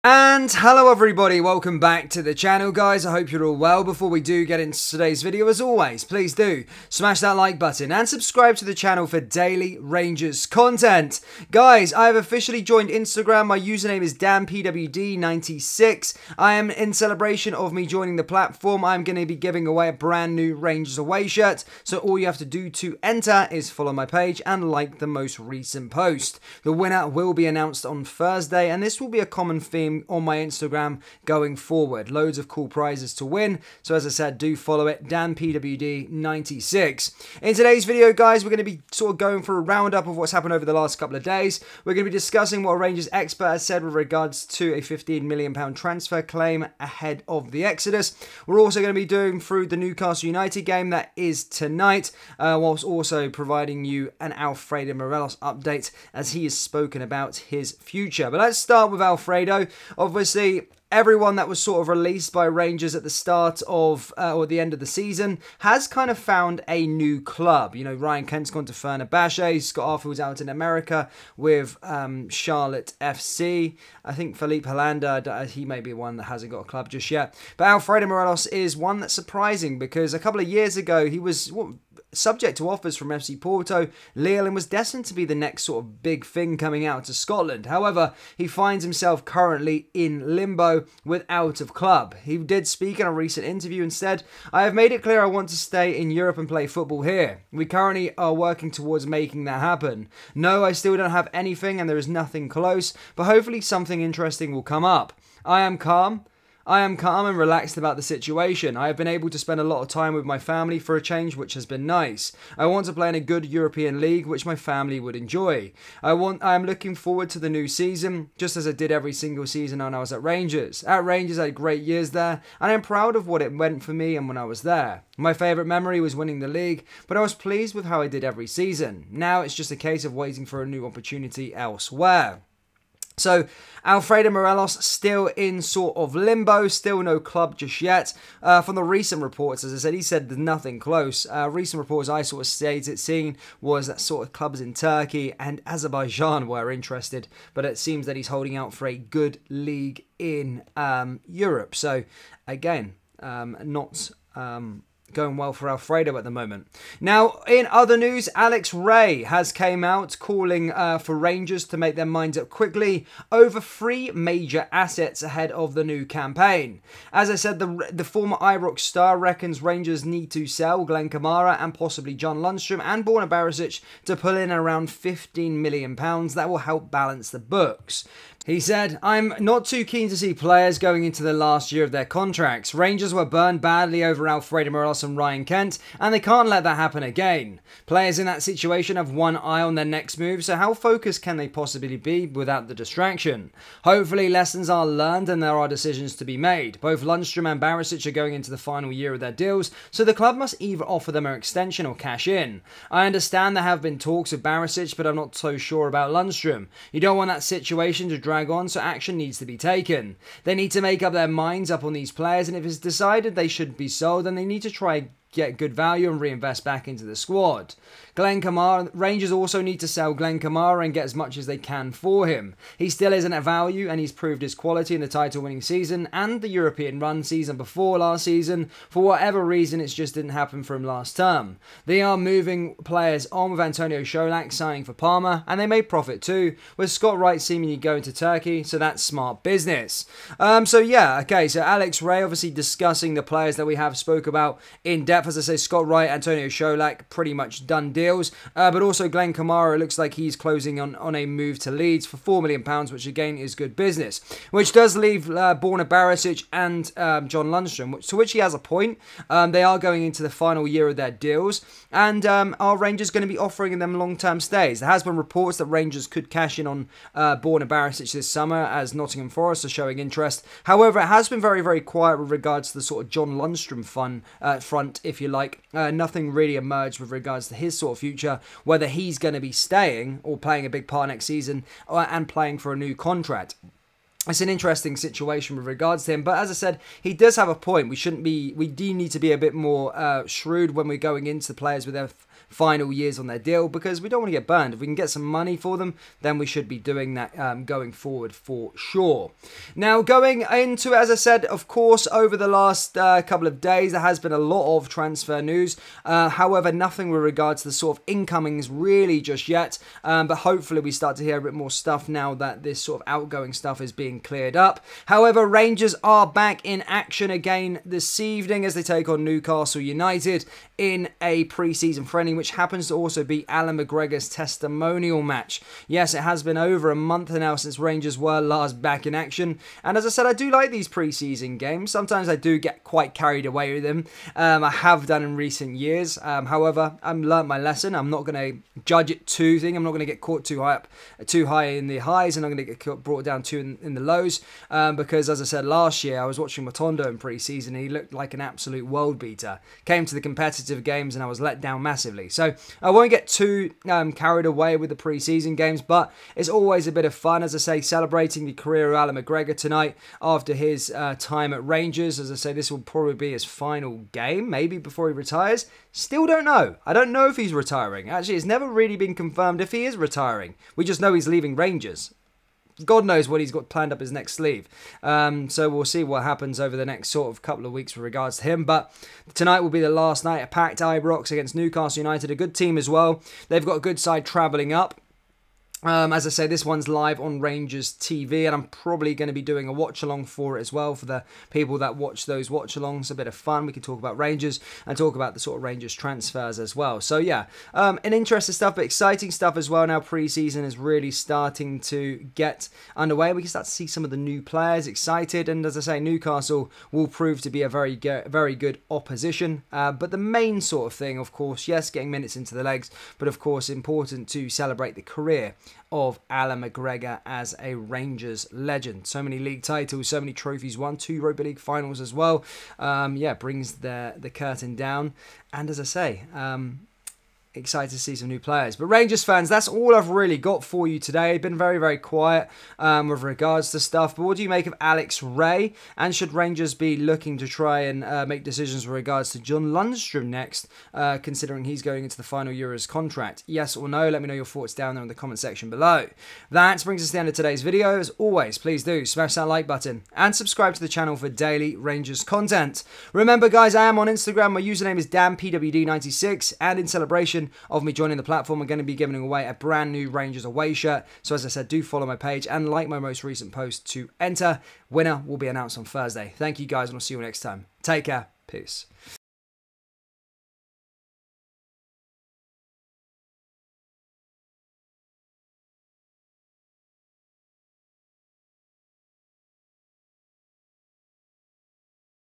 And hello everybody, welcome back to the channel guys. I hope you're all well. Before we do get into today's video, as always, please do smash that like button and subscribe to the channel for daily Rangers content. Guys, I have officially joined Instagram. My username is danpwd96. I am in celebration of me joining the platform. I'm going to be giving away a brand new Rangers away shirt. So all you have to do to enter is follow my page and like the most recent post. The winner will be announced on Thursday, and this will be a common theme on my Instagram going forward. Loads of cool prizes to win. So as I said, do follow it, danpwd96. In today's video, guys, we're going to be sort of going for a roundup of what's happened over the last couple of days. We're going to be discussing what a Rangers expert has said with regards to a £15 million transfer claim ahead of the Exodus. We're also going to be doing through the Newcastle United game that is tonight, whilst also providing you an Alfredo Morelos update as he has spoken about his future. But let's start with Alfredo. Obviously, everyone that was sort of released by Rangers at the start of, or the end of the season, has kind of found a new club. You know, Ryan Kent's gone to Fenerbahce, Scott Arthur's out in America with Charlotte FC. I think Felipe Holanda, he may be one that hasn't got a club just yet. But Alfredo Morelos is one that's surprising because a couple of years ago, he was subject to offers from FC Porto, Lille, and was destined to be the next sort of big thing coming out to Scotland. However, he finds himself currently in limbo with out of club. He did speak in a recent interview and said, "I have made it clear I want to stay in Europe and play football here. We currently are working towards making that happen. No, I still don't have anything and there is nothing close, but hopefully something interesting will come up. I am calm and relaxed about the situation. I have been able to spend a lot of time with my family for a change, which has been nice. I want to play in a good European league, which my family would enjoy. I am looking forward to the new season, just as I did every single season when I was at Rangers. At Rangers, I had great years there, and I'm proud of what it meant for me and when I was there. My favourite memory was winning the league, but I was pleased with how I did every season. Now it's just a case of waiting for a new opportunity elsewhere." So, Alfredo Morelos still in sort of limbo, still no club just yet. From the recent reports, as I said, he said there's nothing close. Recent reports I sort of seen was that sort of clubs in Turkey and Azerbaijan were interested, but it seems that he's holding out for a good league in Europe. So, again, not going well for Alfredo at the moment. Now, in other news, Alex Ray has came out calling for Rangers to make their minds up quickly over 3 major assets ahead of the new campaign. As I said, the former Ibrox star reckons Rangers need to sell Glenn Kamara and possibly John Lundstrom and Borna Barisic to pull in around £15 million. That will help balance the books. He said, "I'm not too keen to see players going into the last year of their contracts. Rangers were burned badly over Alfredo Morelos and Ryan Kent, and they can't let that happen again. Players in that situation have one eye on their next move, so how focused can they possibly be without the distraction? Hopefully lessons are learned and there are decisions to be made. Both Lundstrom and Barisic are going into the final year of their deals, so the club must either offer them an extension or cash in. I understand there have been talks with Barisic, but I'm not so sure about Lundstrom. You don't want that situation to drag on, so action needs to be taken. They need to make up their minds up on these players, and if it's decided they should be sold, then they need to try get good value and reinvest back into the squad. Glenn Kamara, Rangers also need to sell Glenn Kamara and get as much as they can for him. He still isn't at value and he's proved his quality in the title-winning season and the European run season before last season. For whatever reason, it just didn't happen for him last term. They are moving players on with Antonio Solak signing for Parma, and they made profit too, with Scott Wright seemingly going to Turkey, so that's smart business. So Alex Ray obviously discussing the players that we have spoke about in depth. As I say, Scott Wright, Antonio Solak, pretty much done deals. But also Glenn Kamara, it looks like he's closing on a move to Leeds for £4 million, which again is good business. Which does leave Borna Barisic and John Lundstrom, to which he has a point. They are going into the final year of their deals. And are Rangers going to be offering them long-term stays? There has been reports that Rangers could cash in on Borna Barisic this summer, as Nottingham Forest are showing interest. However, it has been very, very quiet with regards to the sort of John Lundstrom front, if you like. Nothing really emerged with regards to his sort of future, whether he's going to be staying or playing a big part next season and playing for a new contract. It's an interesting situation with regards to him, but as I said, he does have a point. We do need to be a bit more shrewd when we're going into players with their final years on their deal, because we don't want to get burned. If we can get some money for them, then we should be doing that going forward for sure. Now, going into it, as I said, of course, over the last couple of days, there has been a lot of transfer news. However, nothing with regards to the sort of incomings really just yet. But hopefully we start to hear a bit more stuff now that this sort of outgoing stuff is being cleared up. However, Rangers are back in action again this evening as they take on Newcastle United in a pre-season friendly, which happens to also be Alan McGregor's testimonial match. Yes, it has been over a month now since Rangers were last back in action, and as I said, I do like these pre-season games. Sometimes I do get quite carried away with them. I have done in recent years. However, I've learnt my lesson. I'm not going to judge it too thin. I'm not going to get caught too high in the highs, and I'm going to get brought down too in the lows, because as I said last year, I was watching Matondo in pre-season and he looked like an absolute world beater. Came to the competitive games and I was let down massively. So I won't get too carried away with the pre-season games, but it's always a bit of fun, as I say, celebrating the career of Alan McGregor tonight after his time at Rangers. As I say, this will probably be his final game, maybe before he retires. Still don't know. I don't know if he's retiring. Actually, it's never really been confirmed if he is retiring. We just know he's leaving Rangers. God knows what he's got planned up his next sleeve. So we'll see what happens over the next sort of couple of weeks with regards to him. But tonight will be the last night at packed Ibrox against Newcastle United, a good team as well. They've got a good side travelling up. As I say, this one's live on Rangers TV, and I'm probably going to be doing a watch-along for it as well for the people that watch those watch-alongs. A bit of fun. We can talk about Rangers and talk about the sort of Rangers transfers as well. So yeah, an interesting stuff, but exciting stuff as well. Now pre-season is really starting to get underway. We can start to see some of the new players excited, and as I say, Newcastle will prove to be a very good opposition. But the main sort of thing, of course, yes, getting minutes into the legs, but of course important to celebrate the career of Alan McGregor as a Rangers legend. So many league titles, so many trophies won, 2 Europa League finals as well. Yeah, brings the curtain down. And as I say, excited to see some new players. But Rangers fans, that's all I've really got for you today. Been very quiet with regards to stuff. But what do you make of Alex Ray? And should Rangers be looking to try and make decisions with regards to John Lundstrom next, considering he's going into the final year of his contract? Yes or no? Let me know your thoughts down there in the comment section below. That brings us to the end of today's video. As always, please do smash that like button and subscribe to the channel for daily Rangers content. Remember guys, I am on Instagram. My username is DanPWD96, and in celebration of me joining the platform, I'm going to be giving away a brand new Rangers away shirt. So as I said, do follow my page and like my most recent post to enter. Winner will be announced on Thursday. Thank you guys, and I'll see you next time. Take care. Peace.